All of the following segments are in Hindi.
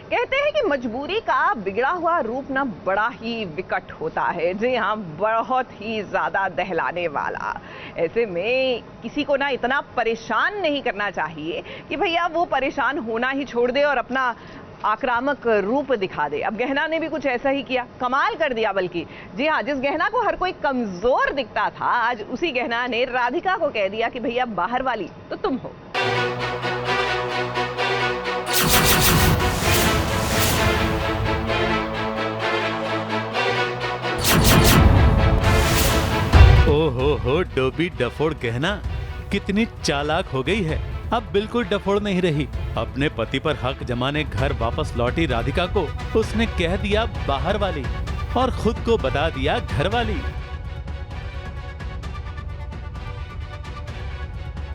कहते हैं कि मजबूरी का बिगड़ा हुआ रूप ना बड़ा ही विकट होता है। जी हाँ, बहुत ही ज्यादा दहलाने वाला। ऐसे में किसी को ना इतना परेशान नहीं करना चाहिए कि भैया वो परेशान होना ही छोड़ दे और अपना आक्रामक रूप दिखा दे। अब गहना ने भी कुछ ऐसा ही किया, कमाल कर दिया बल्कि। जी हाँ, जिस गहना को हर कोई कमजोर दिखता था, आज उसी गहना ने राधिका को कह दिया कि भैया बाहर वाली तो तुम हो। ओहो डोबी डफोड़ गहना कितनी चालाक हो गई है। अब बिल्कुल डफोड़ नहीं रही। अपने पति पर हक जमाने घर वापस लौटी राधिका को उसने कह दिया बाहर वाली और खुद को बता दिया घर वाली।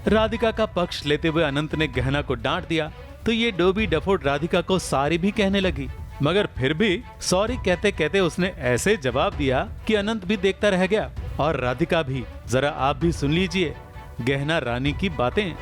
राधिका का पक्ष लेते हुए अनंत ने गहना को डांट दिया तो ये डोबी डफोड़ राधिका को सॉरी भी कहने लगी, मगर फिर भी सॉरी कहते कहते उसने ऐसे जवाब दिया कि अनंत भी देखता रह गया और राधिका भी। जरा आप भी सुन लीजिए गहना रानी की बातें।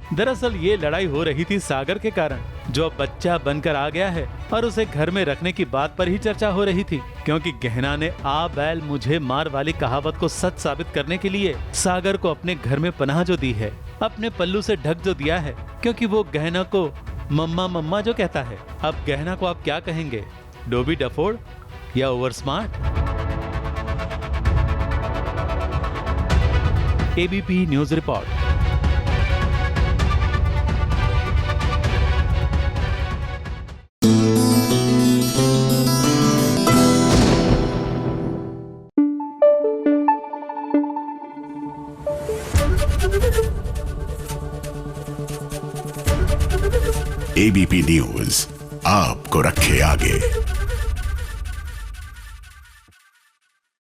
दरअसल ये लड़ाई हो रही थी सागर के कारण, जो अब बच्चा बनकर आ गया है और उसे घर में रखने की बात पर ही चर्चा हो रही थी, क्योंकि गहना ने आ बैल मुझे मार वाली कहावत को सच साबित करने के लिए सागर को अपने घर में पनाह जो दी है, अपने पल्लू से ढक जो दिया है, क्योंकि वो गहना को मम्मा मम्मा जो कहता है। अब गहना को आप क्या कहेंगे, डोबी डफोड़ या over smart? ABP news report. ABP news आपको रखे आगे।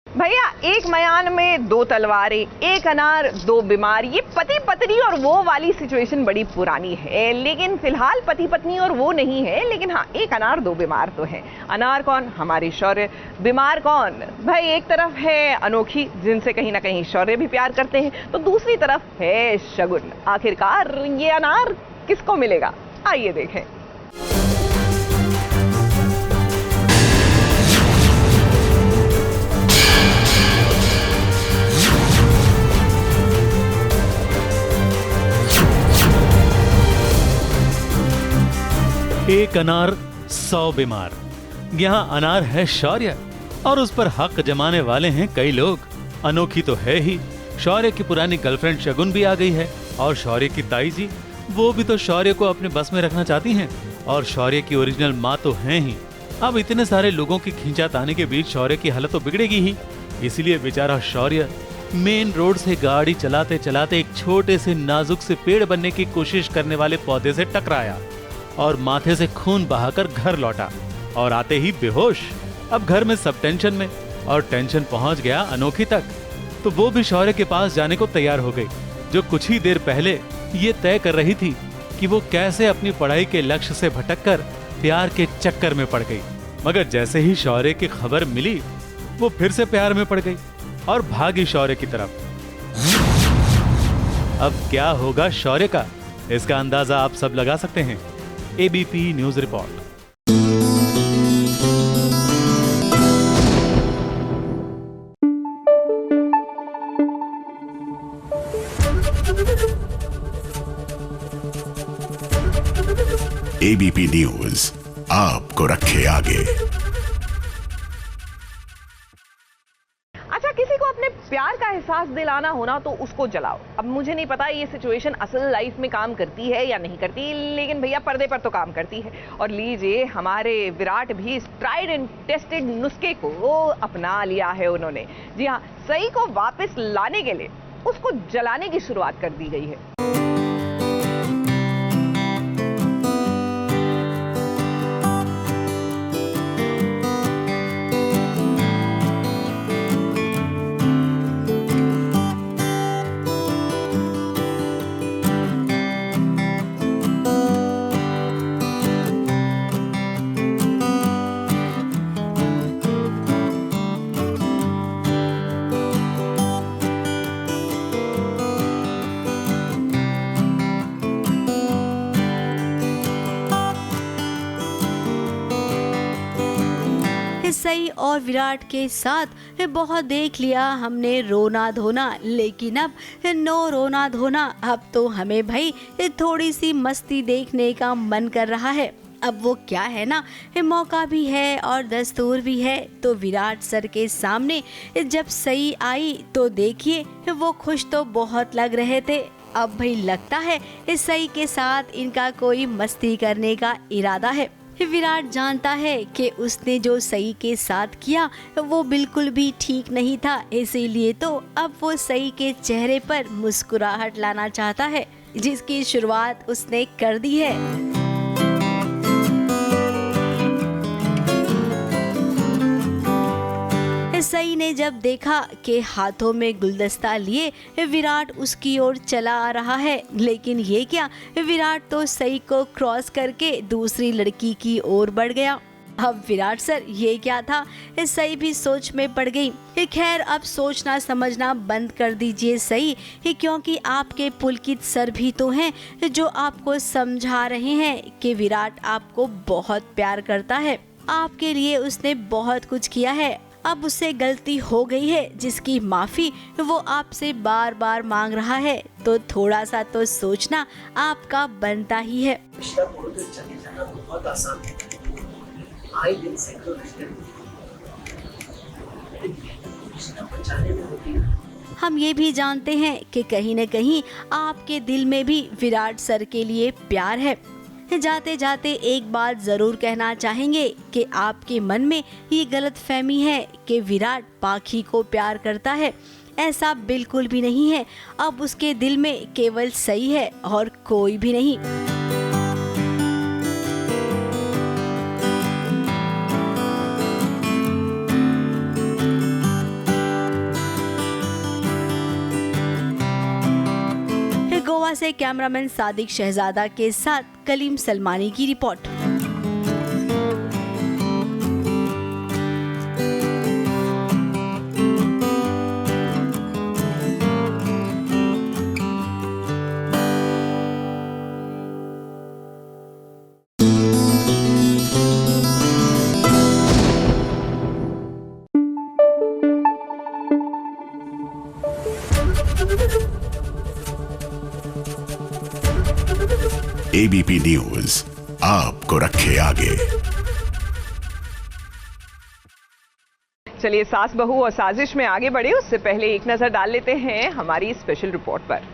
भैया, एक मयान में दो तलवारें, एक अनार दो बीमार। ये पति पत्नी और वो वाली सिचुएशन बड़ी पुरानी है, लेकिन फिलहाल पति पत्नी और वो नहीं है। लेकिन हाँ, एक अनार दो बीमार तो है। अनार कौन? हमारी शौर्य। बीमार कौन? भाई, एक तरफ है अनोखी, जिनसे कहीं ना कहीं शौर्य भी प्यार करते हैं, तो दूसरी तरफ है शगुन। आखिरकार ये अनार किसको मिलेगा, आइए देखें। एक अनार 100 बीमार। यहाँ अनार है शौर्य और उस पर हक जमाने वाले हैं कई लोग। अनोखी तो है ही, शौर्य की पुरानी गर्लफ्रेंड शगुन भी आ गई है और शौर्य की ताई जी, वो भी तो शौर्य को अपने बस में रखना चाहती हैं और शौर्य की ओरिजिनल माँ तो हैं ही। अब इतने सारे लोगों की खींचातानी के बीच शौर्य की हालत तो बिगड़ेगी ही। इसलिए बेचारा शौर्य मेन रोड से गाड़ी चलाते चलाते एक छोटे से नाजुक से पेड़ बनने की कोशिश करने वाले पौधे से टकराया और माथे से खून बहाकर घर लौटा और आते ही बेहोश। अब घर में सब टेंशन में और टेंशन पहुंच गया अनोखी तक, तो वो भी शौर्य के पास जाने को तैयार हो गई, जो कुछ ही देर पहले ये तय कर रही थी कि वो कैसे अपनी पढ़ाई के लक्ष्य से भटककर प्यार के चक्कर में पड़ गई। मगर जैसे ही शौर्य की खबर मिली, वो फिर से प्यार में पड़ गई और भागी शौर्य की तरफ। अब क्या होगा शौर्य का, इसका अंदाजा आप सब लगा सकते हैं। ABP news report. ABP news आपको रखे आगे। अच्छा, किसी को अपने प्यार का एहसास दिलाना होना तो उसको जलाओ। अब मुझे नहीं पता ये सिचुएशन असल लाइफ में काम करती है या नहीं करती, लेकिन भैया पर्दे पर तो काम करती है। और लीजिए, हमारे विराट भी ट्राइड एंड टेस्टेड नुस्खे को अपना लिया है उन्होंने। जी हाँ, सई को वापस लाने के लिए उसको जलाने की शुरुआत कर दी गई है। सई और विराट के साथ बहुत देख लिया हमने रोना धोना, लेकिन अब नो रोना धोना। अब तो हमें भाई थोड़ी सी मस्ती देखने का मन कर रहा है। अब वो क्या है ना, मौका भी है और दस्तूर भी है। तो विराट सर के सामने जब सई आई तो देखिए वो खुश तो बहुत लग रहे थे। अब भाई लगता है इस सई के साथ इनका कोई मस्ती करने का इरादा है। विराट जानता है कि उसने जो सई के साथ किया वो बिल्कुल भी ठीक नहीं था, इसीलिए तो अब वो सई के चेहरे पर मुस्कुराहट लाना चाहता है, जिसकी शुरुआत उसने कर दी है। सई ने जब देखा कि हाथों में गुलदस्ता लिए विराट उसकी ओर चला आ रहा है, लेकिन ये क्या, विराट तो सई को क्रॉस करके दूसरी लड़की की ओर बढ़ गया। अब विराट सर ये क्या था, सई भी सोच में पड़ गई। खैर अब सोचना समझना बंद कर दीजिए सई, क्योंकि आपके पुलकित सर भी तो हैं जो आपको समझा रहे हैं कि विराट आपको बहुत प्यार करता है। आपके लिए उसने बहुत कुछ किया है। अब उससे गलती हो गई है जिसकी माफी वो आपसे बार बार मांग रहा है, तो थोड़ा सा तो सोचना आपका बनता ही है। रिश्ता तोड़ कर चले जाना बहुत आसान है। आए दिन सैकड़ों रिश्ते रिश्ता बचाने में होती है। हम ये भी जानते हैं कि कहीं न कहीं आपके दिल में भी विराट सर के लिए प्यार है। जाते जाते एक बात जरूर कहना चाहेंगे कि आपके मन में ये गलतफहमी है कि विराट पाखी को प्यार करता है। ऐसा बिल्कुल भी नहीं है। अब उसके दिल में केवल सई है और कोई भी नहीं। गोवा से कैमरामैन सादिक शहजादा के साथ कलीम सलमानी की रिपोर्ट। एबीपी न्यूज आपको रखे आगे। चलिए सास बहू और साजिश में आगे बढ़े उससे पहले एक नजर डाल लेते हैं हमारी स्पेशल रिपोर्ट पर।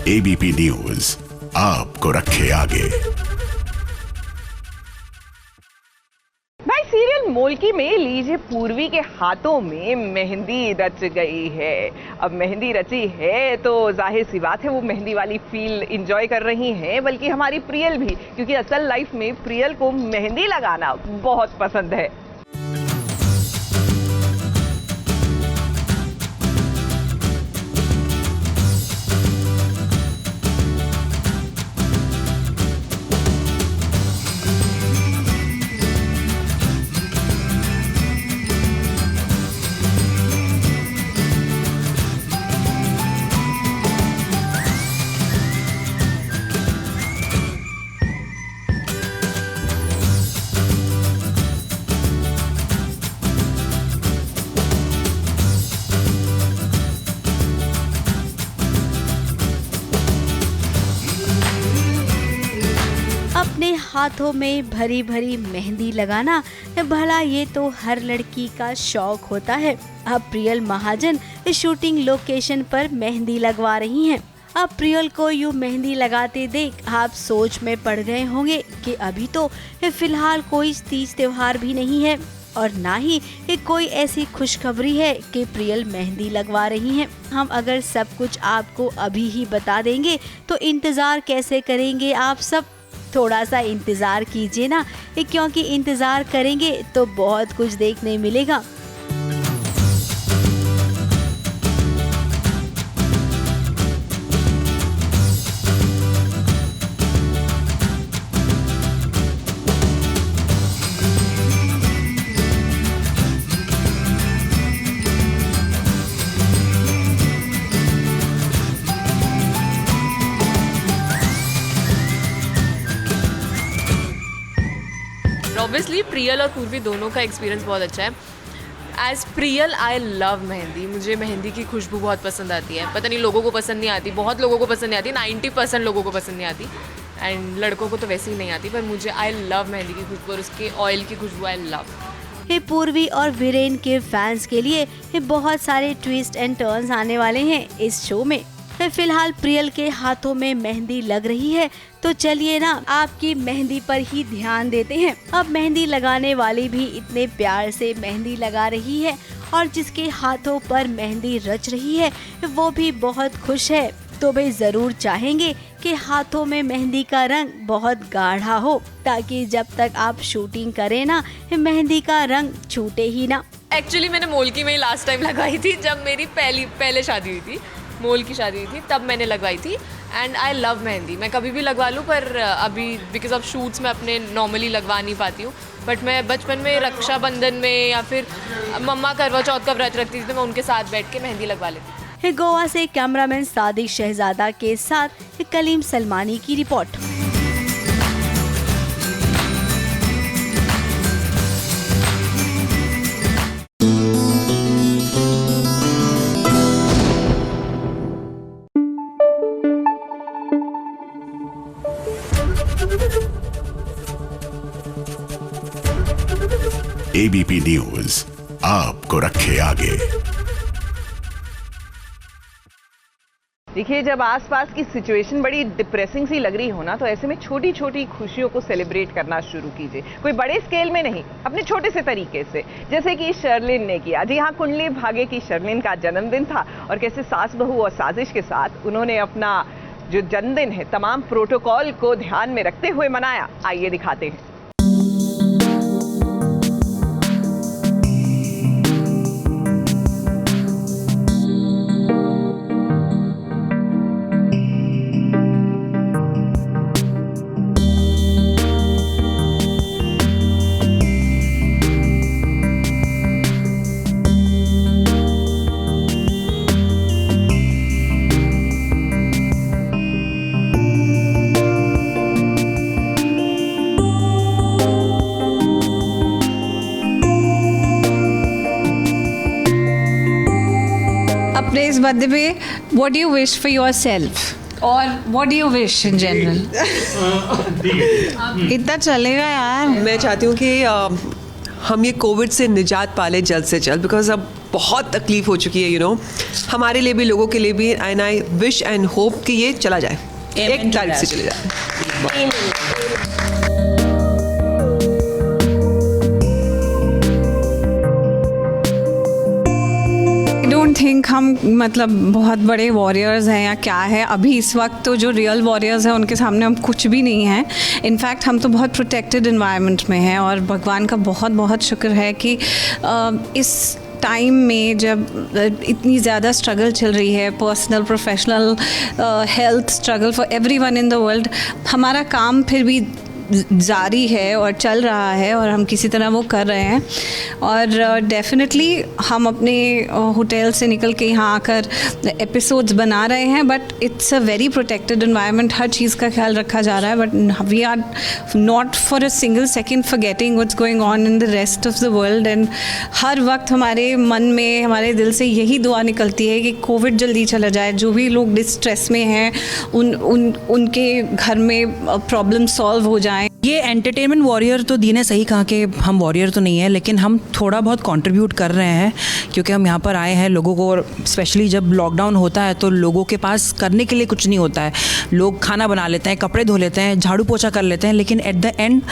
एबीपी न्यूज आपको रखे आगे। भाई सीरियल मोल्की में लीजिए पूर्वी के हाथों में मेहंदी रच गई है। अब मेहंदी रची है तो जाहिर सी बात है वो मेहंदी वाली फील एंजॉय कर रही हैं, बल्कि हमारी प्रियल भी, क्योंकि असल लाइफ में प्रियल को मेहंदी लगाना बहुत पसंद है। अपने हाथों में भरी भरी मेहंदी लगाना, भला ये तो हर लड़की का शौक होता है। अब प्रियल महाजन शूटिंग लोकेशन पर मेहंदी लगवा रही हैं। अब प्रियल को यूं मेहंदी लगाते देख आप सोच में पड़ गए होंगे कि अभी तो फिलहाल कोई तीज त्योहार भी नहीं है और ना ही कोई ऐसी खुशखबरी है कि प्रियल मेहंदी लगवा रही हैं। हम अगर सब कुछ आपको अभी ही बता देंगे तो इंतजार कैसे करेंगे आप सब। थोड़ा सा इंतजार कीजिए ना, क्योंकि इंतजार करेंगे तो बहुत कुछ देखने मिलेगा। ऑब्वियसली प्रियल और पूर्वी दोनों का एक्सपीरियंस बहुत अच्छा है। As Priyal I love mehndi. मुझे मेहंदी की खुशबू बहुत पसंद आती है। पता नहीं लोगों को पसंद नहीं आती, बहुत लोगों को पसंद नहीं आती, 90% लोगों को पसंद नहीं आती एंड लड़कों को तो वैसे ही नहीं आती, पर मुझे आई लव मेहंदी की खुशबू और उसके ऑयल की खुशबू आई लव। पूर्वी और वीरेन के फैंस के लिए बहुत सारे ट्विस्ट एंड टर्न्स आने वाले हैं इस शो में। फिलहाल प्रियल के हाथों में मेहंदी लग रही है तो चलिए ना आपकी मेहंदी पर ही ध्यान देते हैं। अब मेहंदी लगाने वाली भी इतने प्यार से मेहंदी लगा रही है और जिसके हाथों पर मेहंदी रच रही है वो भी बहुत खुश है। तो भाई जरूर चाहेंगे कि हाथों में मेहंदी का रंग बहुत गाढ़ा हो, ताकि जब तक आप शूटिंग करें ना मेहंदी का रंग छूटे ही ना। एक्चुअली मैंने मोल्की में ही लास्ट टाइम लगाई थी, जब मेरी पहले शादी हुई थी, मोल की शादी हुई थी, तब मैंने लगवाई थी एंड आई लव मेहंदी। मैं कभी भी लगवा लूँ, पर अभी बिकॉज ऑफ शूट्स में अपने नॉर्मली लगवा नहीं पाती हूँ, बट मैं बचपन में रक्षाबंधन में या फिर मम्मा करवा चौथ का व्रत रखती थी तो मैं उनके साथ बैठ के मेहंदी लगवा लेती। गोवा से कैमरामैन सादिक शहजादा के साथ कलीम सलमानी की रिपोर्ट। एबीपी न्यूज आपको रखे आगे। देखिए, जब आसपास की सिचुएशन बड़ी डिप्रेसिंग सी लग रही हो ना, तो ऐसे में छोटी छोटी खुशियों को सेलिब्रेट करना शुरू कीजिए। कोई बड़े स्केल में नहीं, अपने छोटे से तरीके से, जैसे कि शर्लिन ने किया। जी हाँ, कुंडली भाग्य की शर्लिन का जन्मदिन था और कैसे सास बहू और साजिश के साथ उन्होंने अपना जो जन्मदिन है तमाम प्रोटोकॉल को ध्यान में रखते हुए मनाया। आइए दिखाते हैं। इस बर्थडे पे what do you wish for yourself और what do you wish in general? इतना चलेगा यार। मैं चाहती हूँ कि हम ये कोविड से निजात पाले जल्द से जल्द, बिकॉज अब बहुत तकलीफ हो चुकी है, यू नो, हमारे लिए भी, लोगों के लिए भी. And I wish and hope कि ये चला जाए, एक तारीख से चले जाए. थिंक हम मतलब बहुत बड़े वॉरियर्स हैं या क्या है. अभी इस वक्त तो जो रियल वॉरियर्स हैं उनके सामने हम कुछ भी नहीं हैं. इनफैक्ट हम तो बहुत प्रोटेक्टेड इन्वायरमेंट में हैं और भगवान का बहुत बहुत शुक्र है कि इस टाइम में जब इतनी ज़्यादा स्ट्रगल चल रही है, personal professional health struggle for everyone in the world, हमारा काम फिर भी जारी है और चल रहा है और हम किसी तरह वो कर रहे हैं. और डेफिनेटली हम अपने होटल से निकल के यहाँ आकर एपिसोड्स बना रहे हैं, but it's a very protected environment. हर चीज़ का ख्याल रखा जा रहा है, but we are not for a single second forgetting what's going on in the rest of the world. And हर वक्त हमारे मन में, हमारे दिल से यही दुआ निकलती है कि कोविड जल्दी चला जाए. जो भी लोग डिस्ट्रेस में हैं उनके घर में प्रॉब्लम सॉल्व हो जाए. ये एंटरटेनमेंट वॉरियर तो दी ने सही कहा कि हम वॉरियर तो नहीं है, लेकिन हम थोड़ा बहुत कंट्रीब्यूट कर रहे हैं क्योंकि हम यहाँ पर आए हैं लोगों को. और स्पेशली जब लॉकडाउन होता है तो लोगों के पास करने के लिए कुछ नहीं होता है. लोग खाना बना लेते हैं, कपड़े धो लेते हैं, झाड़ू पोछा कर लेते हैं, लेकिन एट द एंड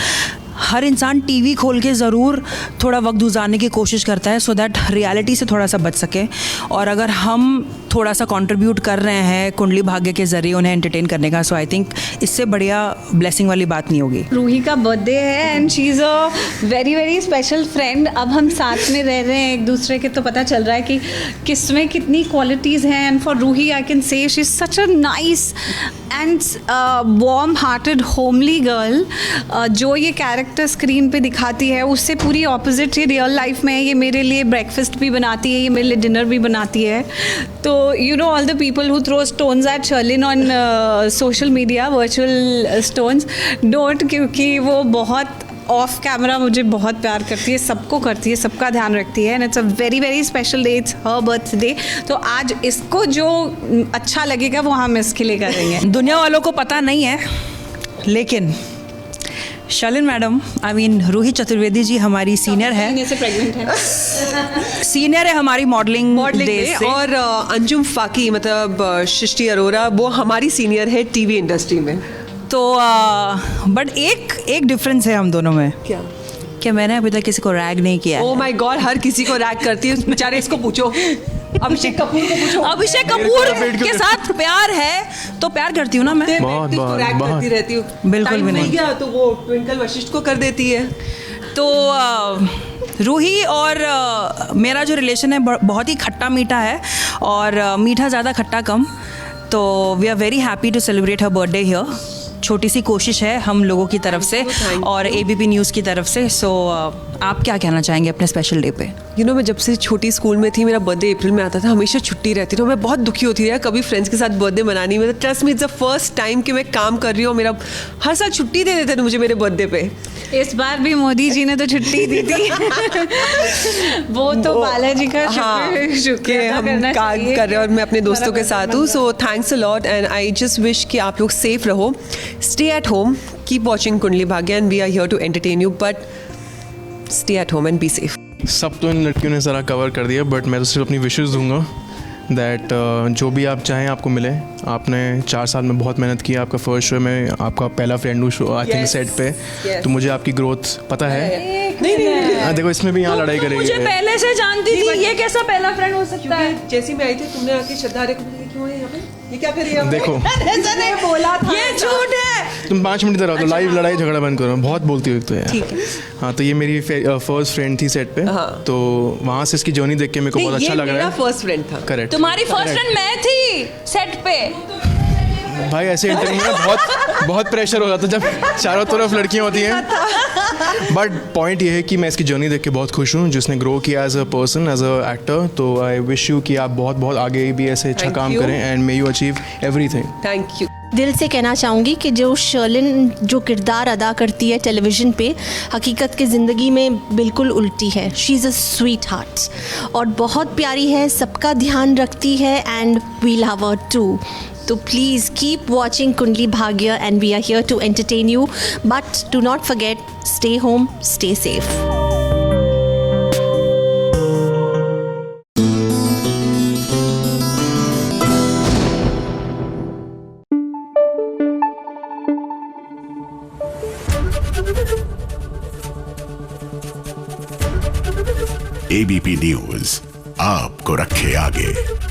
हर इंसान टीवी खोल के ज़रूर थोड़ा वक्त गुजारने की कोशिश करता है सो दैट रियलिटी से थोड़ा सा बच सके. और अगर हम थोड़ा सा कंट्रीब्यूट कर रहे हैं कुंडली भाग्य के ज़रिए उन्हें एंटरटेन करने का, सो आई थिंक इससे बढ़िया ब्लेसिंग वाली बात नहीं होगी. रूही का बर्थडे है and she is a very very special friend. अब हम साथ में रह रहे हैं एक दूसरे के, तो पता चल रहा है कि किस में कितनी क्वालिटीज़ हैं. And for Ruhi I can say she is such a nice and warm hearted homely girl. जो ये कैरेक्टर स्क्रीन पे दिखाती है उससे पूरी ऑपोजिट ही रियल लाइफ में है. ये मेरे लिए ब्रेकफास्ट भी बनाती है, ये मेरे लिए डिनर भी बनाती है. तो you know all the people who throw stones at Sherlyn on social media, virtual stones, don't, क्योंकि वो बहुत ऑफ कैमरा मुझे बहुत प्यार करती है, सबको करती है, सबका ध्यान रखती है. And it's a very very special day, it's her birthday. तो आज इसको जो अच्छा लगेगा वो हम इसके लिए करेंगे. दुनिया वालों को पता नहीं है, लेकिन Sherlyn madam, I mean Ruhi Chaturvedi ji हमारी सीनियर है, से प्रेग्नेंट है, सीनियर है हमारी मॉडलिंग में. और अंजुम फाकी मतलब सृष्टि अरोरा, वो हमारी सीनियर है टीवी इंडस्ट्री में. तो बट एक डिफरेंस है हम दोनों में. क्या मैंने अभी तक किसी को रैग नहीं किया. ओह माय गॉड, हर किसी को रैग करती है बेचारे. इसको पूछो, अभिषेक कपूर को पूछो. अभिषेक कपूर के साथ प्यार है तो प्यार करती हूँ ना मैं. बहुत रैग करती रहती हूँ. बिल्कुल भी नहीं गया तो वो ट्विंकल वशिष्ठ को कर देती है. तो रूही और मेरा जो रिलेशन है बहुत ही खट्टा मीठा है, और मीठा ज़्यादा खट्टा कम. तो we are very happy to celebrate her birthday here. छोटी सी कोशिश है हम लोगों की तरफ से और ABP न्यूज़ की तरफ से. सो आप क्या कहना चाहेंगे अपने स्पेशल डे पे? यू नो, मैं जब से छोटी स्कूल में थी, मेरा बर्थडे अप्रैल में आता था, हमेशा छुट्टी रहती थी. तो मैं बहुत दुखी होती थी कभी फ्रेंड्स के साथ बर्थडे मनानी में. Trust me, it's the first time कि मैं काम कर रही हूँ. मेरा हर साल छुट्टी दे देते थे मुझे मेरे बर्थडे पे. इस बार भी मोदी जी ने तो छुट्टी दी थी. वो तो बालाजी का शुक्र हम काम कर रहे हैं और मैं अपने दोस्तों के साथ हूँ. So thanks a lot and I just wish कि आप लोग सेफ रहो. Stay at home, keep watching Kundali Bhagya and we are here to entertain you, but stay at home and be safe. सब तो इन लड़कियों ने ज़रा कवर कर दिया, बट मैं तो सिर्फ अपनी विशेज़ दूंगा दैट जो भी आप चाहें आपको मिले. आपने 4 साल में बहुत मेहनत की. आपका फर्स्ट शो में आपका पहला फ्रेंड हूँ शो आई थिंक सेट पे. तो मुझे आपकी ग्रोथ पता है. नहीं, देखो इसमें भी यहाँ लड़ाई करेगी. मुझे पहले से जानती थी, ये कैसा पहला फ्रेंड हो सकता है. जैसी मैं आई थी तुमने आके श्रद्धा क्यों है यहाँ पे, ये क्या कर रही है? देखो बोला था, ये झूठ है. तुम 5 मिनट रहो तो लाइव लड़ाई झगड़ा बंद करो. बहुत बोलती हो तो यार. हाँ, तो ये मेरी फर्स्ट फ्रेंड थी सेट पे. तो वहाँ से इसकी जर्नी देख के मेरे को बहुत अच्छा लग रहा है. फर्स्ट फ्रेंड था. करेक्ट. तुम्हारी फर्स्ट फ्रेंड मैं थी सेट पे. भाई ऐसे इंटरव्यू में बहुत प्रेशर हो जाता है जब चारों तरफ लड़कियां होती हैं. बट पॉइंट ये है कि मैं इसकी जर्नी देख के बहुत खुश हूँ, जिसने ग्रो किया as a person, as an actor. तो आई विश यू कि आप बहुत आगे भी ऐसे अच्छा काम करें and may you achieve everything. Thank you. दिल से कहना चाहूँगी कि जो शर्लिन जो किरदार अदा करती है टेलीविज़न पे, हकीकत की ज़िंदगी में बिल्कुल उल्टी है. She is a sweetheart और बहुत प्यारी है, सबका ध्यान रखती है and we love her too. So please keep watching Kundli Bhagya and we are here to entertain you. But do not forget, stay home, stay safe. ABP news आपको रखे आगे।